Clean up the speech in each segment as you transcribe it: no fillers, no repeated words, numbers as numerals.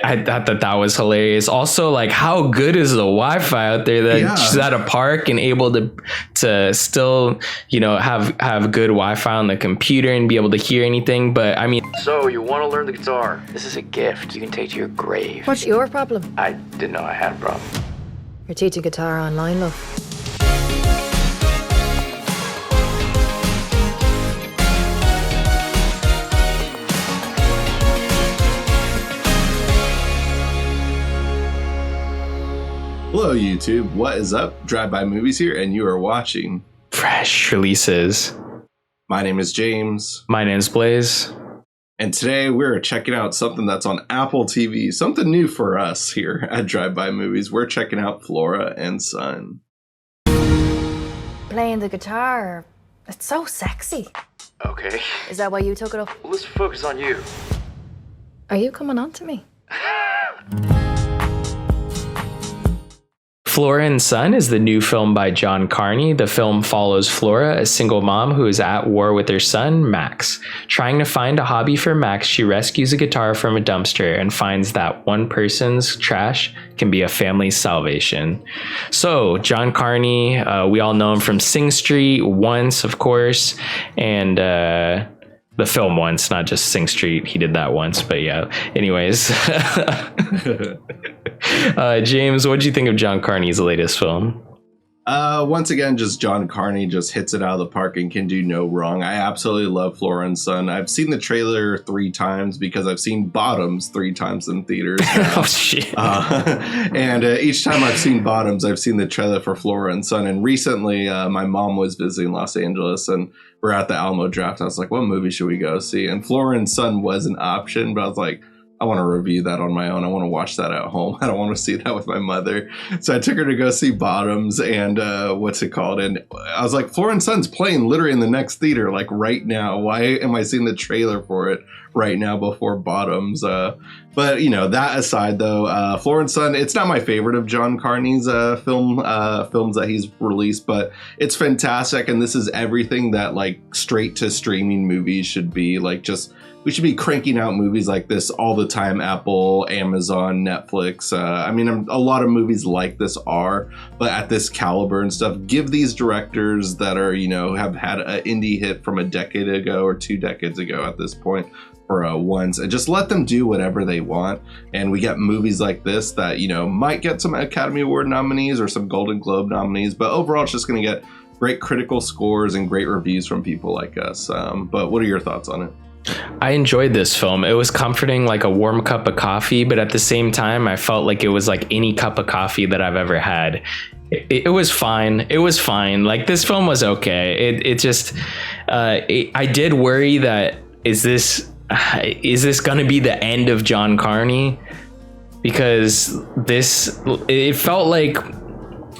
I thought that was hilarious. Also, like, how good is the Wi-Fi out there that she's at a park and able to still, you know, have good Wi-Fi on the computer and be able to hear anything. But I mean, so you want to learn the guitar? This is a gift you can take to your grave. What's your problem? I didn't know I had a problem. You're teaching guitar online, love. Hello YouTube, what is up? Drive-By Movies here, and you are watching fresh releases. My name is James. My name's Blaze. And today we're checking out something that's on Apple TV, something new for us here at Drive-By Movies. We're checking out Flora and Son. Playing the guitar, it's so sexy. Okay. Is that why you took it up? Well, let's focus on you. Are you coming on to me? Flora and Son is the new film by John Carney. The film follows Flora, a single mom who is at war with her son, Max. Trying to find a hobby for Max, she rescues a guitar from a dumpster and finds that one person's trash can be a family's salvation. So, John Carney, we all know him from Sing Street, Once, of course, and the film Once, not just Sing Street. He did that once, but yeah. Anyways. James, what did you think of John Carney's latest film? Once again, just John Carney just hits it out of the park and can do no wrong. I absolutely love Flora and Son. I've seen the trailer 3 times because I've seen Bottoms 3 times in theaters. Oh, shit. And each time I've seen Bottoms, I've seen the trailer for Flora and Son. And recently, my mom was visiting Los Angeles and we're at the Alamo Draft. I was like, what movie should we go see? And Flora and Son was an option, but I was like, I want to review that on my own. I want to watch that at home. I don't want to see that with my mother. So I took her to go see Bottoms and what's it called? And I was like, Flora and Son's playing literally in the next theater, like right now. Why am I seeing the trailer for it right now before Bottoms? But, you know, that aside, though, Flora and Son, it's not my favorite of John Carney's films that he's released, but it's fantastic. And this is everything that like straight to streaming movies should be. Like, just we should be cranking out movies like this all the time. Apple, Amazon, Netflix. I mean, a lot of movies like this are, but at this caliber and stuff, give these directors that are, you know, have had an indie hit from a decade ago or 2 decades ago at this point for once, and just let them do whatever they want. And we get movies like this that, you know, might get some Academy Award nominees or some Golden Globe nominees, but overall it's just going to get great critical scores and great reviews from people like us. But what are your thoughts on it? I enjoyed this film. It was comforting, like a warm cup of coffee, but at the same time, I felt like it was like any cup of coffee that I've ever had. It was fine. It was fine. Like, this film was okay. It just, I did worry that, is this going to be the end of John Carney? Because it felt like,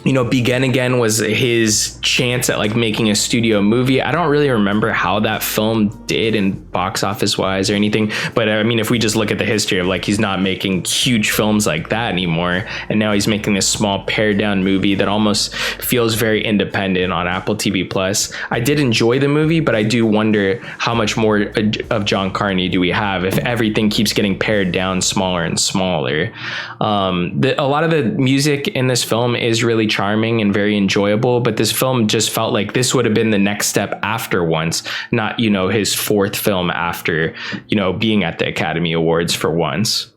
you know, Begin Again was his chance at like making a studio movie. I don't really remember how that film did in box office wise or anything, but I mean, if we just look at the history of like, he's not making huge films like that anymore, and now he's making this small pared down movie that almost feels very independent on Apple TV Plus. I did enjoy the movie, but I do wonder how much more of John Carney do we have if everything keeps getting pared down smaller and smaller. A lot of the music in this film is really charming and very enjoyable, but this film just felt like this would have been the next step after Once, not, you know, his 4th film after, you know, being at the Academy Awards for Once.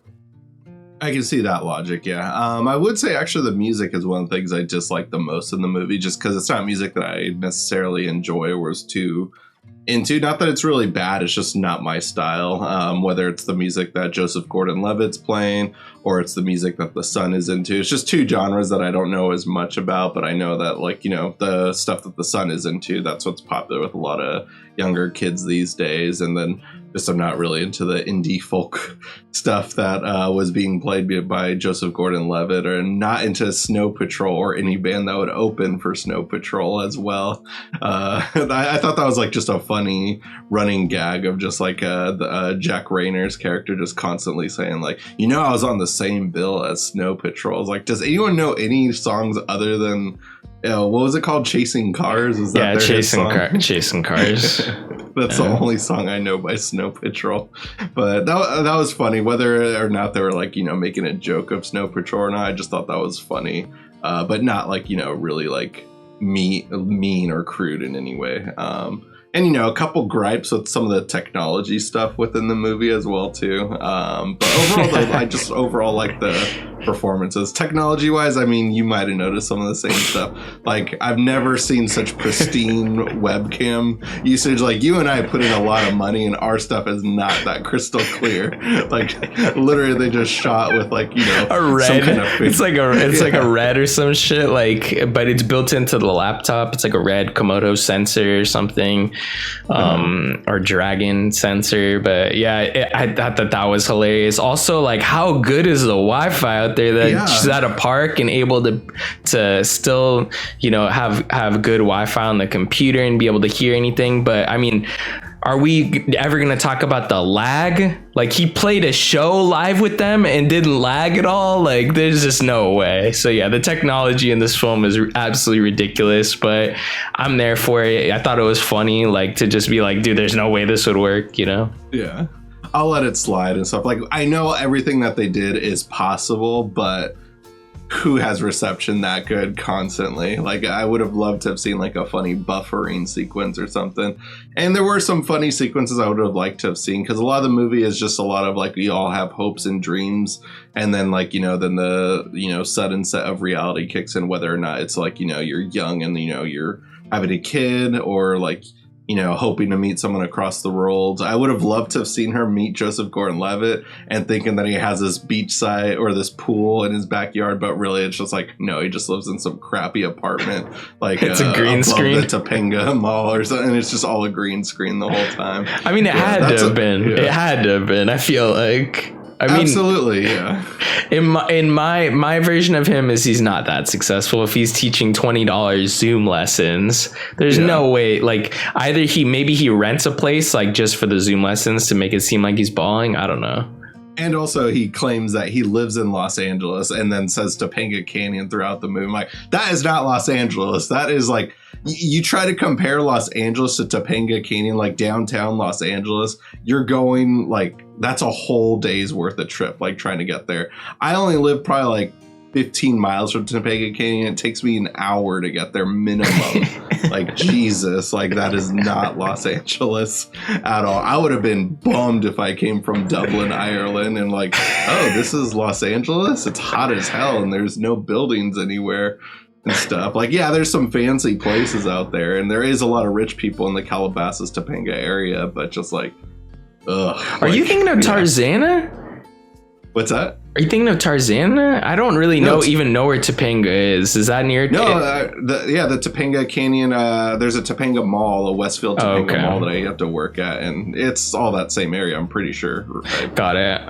I can see that logic, yeah. I would say actually the music is one of the things I dislike the most in the movie, just because it's not music that I necessarily enjoy or was too into. Not that it's really bad, it's just not my style. Whether it's the music that Joseph Gordon-Levitt's playing or it's the music that the son is into. It's just 2 genres that I don't know as much about, but I know that, like, you know, the stuff that the son is into, that's what's popular with a lot of younger kids these days. And then just I'm not really into the indie folk stuff that was being played by Joseph Gordon-Levitt, or not into Snow Patrol or any band that would open for Snow Patrol as well. I thought that was like just a funny running gag of just like Jack Rayner's character just constantly saying like, you know, I was on the same bill as Snow Patrol. I was like, does anyone know any songs other than what was it called? Chasing Cars? Is that Chasing Cars. That's the only song I know by Snow Patrol. But that was funny. Whether or not they were like, making a joke of Snow Patrol or not, I just thought that was funny. But not like, really like mean or crude in any way. And, a couple gripes with some of the technology stuff within the movie as well, too. But overall, though, I just overall like the performances. Technology-wise, I mean, you might have noticed some of the same stuff. Like, I've never seen such pristine webcam usage. Like, you and I put in a lot of money, and our stuff is not that crystal clear. Like, literally, they just shot with, like, a red. Some kind of it's like a red or some shit. Like, but it's built into the laptop. It's like a red Komodo sensor or something. Or Dragon sensor. But yeah, I thought that was hilarious. Also, like, how good is the Wi-Fi out there that she's at a park and able to still have good Wi-Fi on the computer and be able to hear anything. But I mean, are we ever going to talk about the lag? Like, he played a show live with them and didn't lag at all. Like, there's just no way. So yeah, the technology in this film is absolutely ridiculous, but I'm there for it. I thought it was funny, like, to just be like, dude, there's no way this would work, Yeah. I'll let it slide and stuff. Like, I know everything that they did is possible, but who has reception that good constantly? Like, I would have loved to have seen like a funny buffering sequence or something. And there were some funny sequences I would have liked to have seen, because a lot of the movie is just a lot of like, we all have hopes and dreams, and then like, then the sudden set of reality kicks in, whether or not it's like, you're young and you're having a kid, or like, hoping to meet someone across the world. I would have loved to have seen her meet Joseph Gordon-Levitt and thinking that he has this beachside or this pool in his backyard, but really it's just like, no, he just lives in some crappy apartment, like it's a green screen, the Topanga Mall or something, and it's just all a green screen the whole time. I mean, it had to have been. It had to have been. I feel like. I mean, absolutely, yeah. In my version of him is he's not that successful. If he's teaching $20 Zoom lessons, there's no way. Like, either maybe he rents a place like just for the Zoom lessons to make it seem like he's balling. I don't know. And also, he claims that he lives in Los Angeles and then says Topanga Canyon throughout the movie. I'm like, that is not Los Angeles. That is like, you try to compare Los Angeles to Topanga Canyon, like downtown Los Angeles, you're going like, that's a whole day's worth of trip, like trying to get there. I only live probably like 15 miles from Topanga Canyon. It takes me an hour to get there minimum. Like, Jesus, like, that is not Los Angeles at all. I would have been bummed if I came from Dublin, Ireland, and like, oh, this is Los Angeles? It's hot as hell and there's no buildings anywhere and stuff. Like, yeah, there's some fancy places out there, and there is a lot of rich people in the Calabasas, Topanga area, but just like, ugh. Are you thinking of Tarzana? What's that? Are you thinking of Tarzana? I don't really even know where Topanga is. Is that near? No, the Topanga Canyon. There's a Topanga Mall, a Westfield Topanga Mall that I have to work at, and it's all that same area. I'm pretty sure. Got it.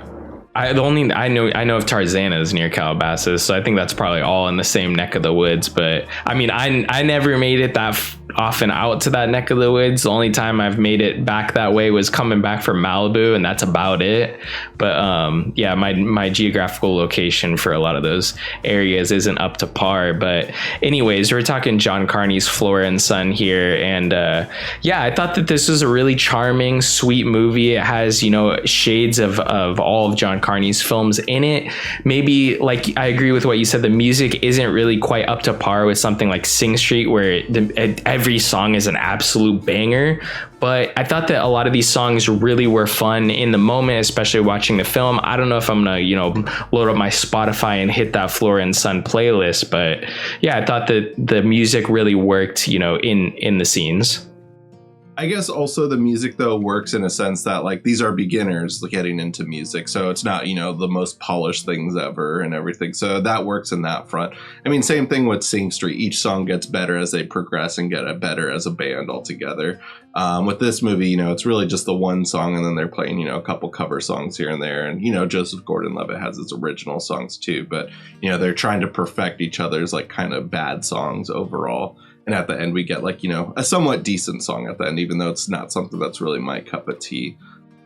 I know of Tarzana is near Calabasas, so I think that's probably all in the same neck of the woods. But I mean, I never made it that often out to that neck of the woods. The only time I've made it back that way was coming back from Malibu, and that's about it. But yeah, my geographical location for a lot of those areas isn't up to par. But anyways, we're talking John Carney's Flora and Son here, and yeah, I thought that this was a really charming, sweet movie. It has, shades of all of John Carney's films in it. Maybe, like, I agree with what you said, the music isn't really quite up to par with something like Sing Street, where every song is an absolute banger. But I thought that a lot of these songs really were fun in the moment, especially watching the film. I don't know if I'm gonna, load up my Spotify and hit that Flora and Son playlist, but yeah, I thought that the music really worked, in the scenes. I guess also the music, though, works in a sense that, like, these are beginners getting into music. So it's not, the most polished things ever and everything. So that works in that front. I mean, same thing with Sing Street. Each song gets better as they progress and get better as a band altogether. With this movie, it's really just the one song, and then they're playing, a couple cover songs here and there. And, Joseph Gordon-Levitt has his original songs, too. But, they're trying to perfect each other's, like, kind of bad songs overall. And at the end, we get like, a somewhat decent song at the end, even though it's not something that's really my cup of tea.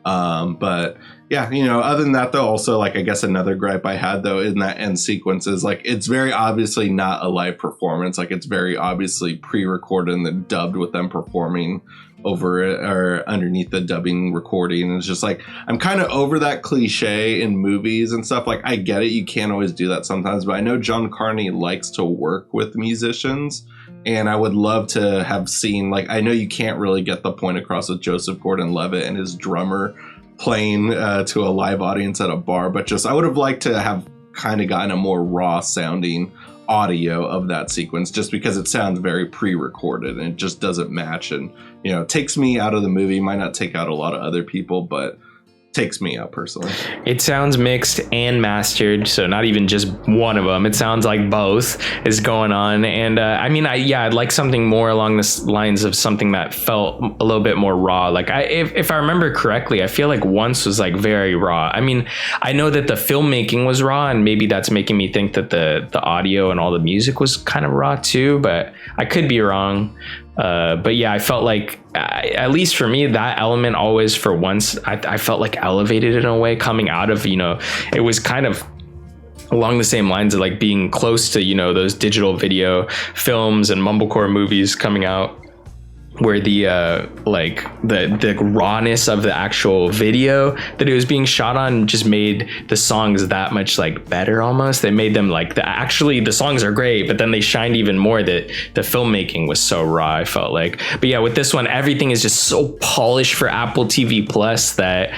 But yeah, other than that, though, also, like, I guess another gripe I had, though, in that end sequence is, like, it's very obviously not a live performance. Like, it's very obviously pre-recorded and then dubbed with them performing over it or underneath the dubbing recording. And it's just like, I'm kind of over that cliche in movies and stuff. Like, I get it, you can't always do that sometimes, but I know John Carney likes to work with musicians, and I would love to have seen, like, I know you can't really get the point across with Joseph Gordon-Levitt and his drummer playing to a live audience at a bar, but just I would have liked to have kind of gotten a more raw sounding audio of that sequence, just because it sounds very pre-recorded and it just doesn't match, and it takes me out of the movie. Might not take out a lot of other people, but takes me out personally. It sounds mixed and mastered, so not even just one of them. It sounds like both is going on. And I'd like something more along the lines of something that felt a little bit more raw. Like, if I remember correctly, I feel like Once was like very raw. I mean, I know that the filmmaking was raw, and maybe that's making me think that the audio and all the music was kind of raw too, but I could be wrong. But yeah, I felt like, at least for me, that element always, for Once, I felt like elevated in a way, coming out of, it was kind of along the same lines of like being close to, those digital video films and mumblecore movies coming out, where the rawness of the actual video that it was being shot on just made the songs that much like better. Almost, they made them like the songs are great, but then they shined even more that the filmmaking was so raw, I felt like. But yeah, with this one, everything is just so polished for Apple TV Plus that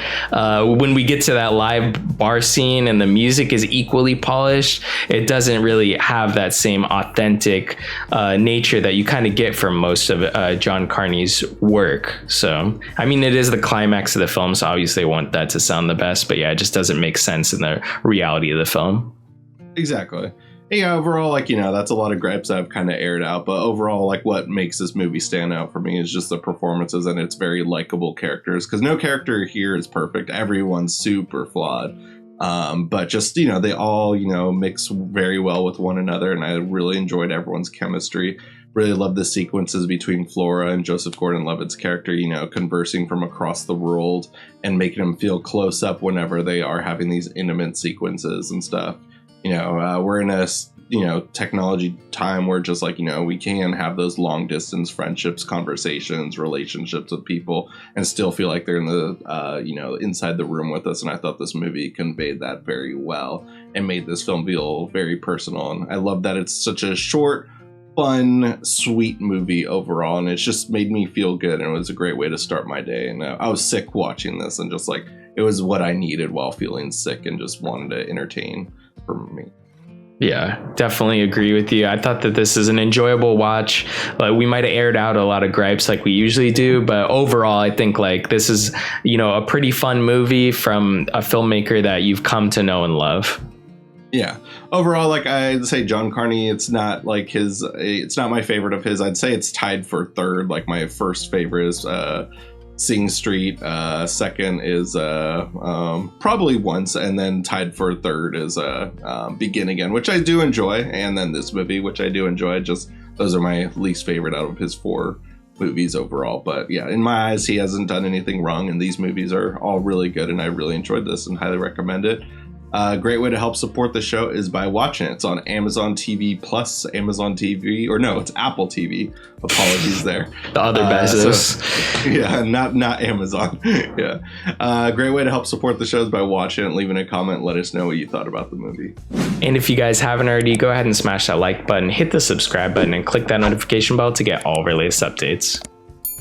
when we get to that live bar scene and the music is equally polished, it doesn't really have that same authentic nature that you kind of get from most of John Carney's work. So I mean, it is the climax of the film, so obviously I want that to sound the best, but yeah, it just doesn't make sense in the reality of the film. Exactly. Yeah, overall, like, that's a lot of gripes I've kind of aired out, but overall, like, what makes this movie stand out for me is just the performances and its very likable characters, because no character here is perfect. Everyone's super flawed. But just, they all, mix very well with one another, and I really enjoyed everyone's chemistry. Really love the sequences between Flora and Joseph Gordon-Levitt's character, conversing from across the world and making them feel close up whenever they are having these intimate sequences and stuff. We're in a, technology time where just like, we can have those long distance friendships, conversations, relationships with people and still feel like they're in the, inside the room with us. And I thought this movie conveyed that very well and made this film feel very personal. And I love that it's such a short, fun, sweet movie overall, and it's just made me feel good, and it was a great way to start my day. And I was sick watching this, and just like, it was what I needed while feeling sick and just wanted to entertain for me. Yeah, definitely agree with you. I thought that this is an enjoyable watch. We might have aired out a lot of gripes like we usually do, but overall, I think like this is, a pretty fun movie from a filmmaker that you've come to know and love. Yeah. Overall, like I'd say John Carney, it's not like it's not my favorite of his. I'd say it's tied for third. Like my first favorite is Sing Street. Second is probably Once, and then tied for third is Begin Again, which I do enjoy. And then this movie, which I do enjoy. Just those are my least favorite out of his 4 movies overall. But yeah, in my eyes, he hasn't done anything wrong, and these movies are all really good, and I really enjoyed this and highly recommend it. A great way to help support the show is by watching it. It's on Amazon TV Plus, Amazon TV, or no, it's Apple TV. Apologies there. The other Bezos. Yeah, not Amazon. Yeah. Great way to help support the show is by watching it, leaving a comment, let us know what you thought about the movie. And if you guys haven't already, go ahead and smash that like button, hit the subscribe button, and click that notification bell to get all of our latest updates.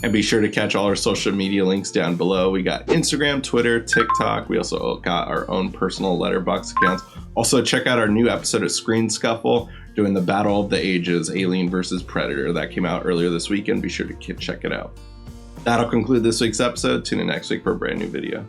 And be sure to catch all our social media links down below. We got Instagram, Twitter, TikTok. We also got our own personal Letterboxd accounts. Also, check out our new episode of Screen Scuffle, doing the Battle of the Ages, Alien versus Predator. That came out earlier this weekend. Be sure to check it out. That'll conclude this week's episode. Tune in next week for a brand new video.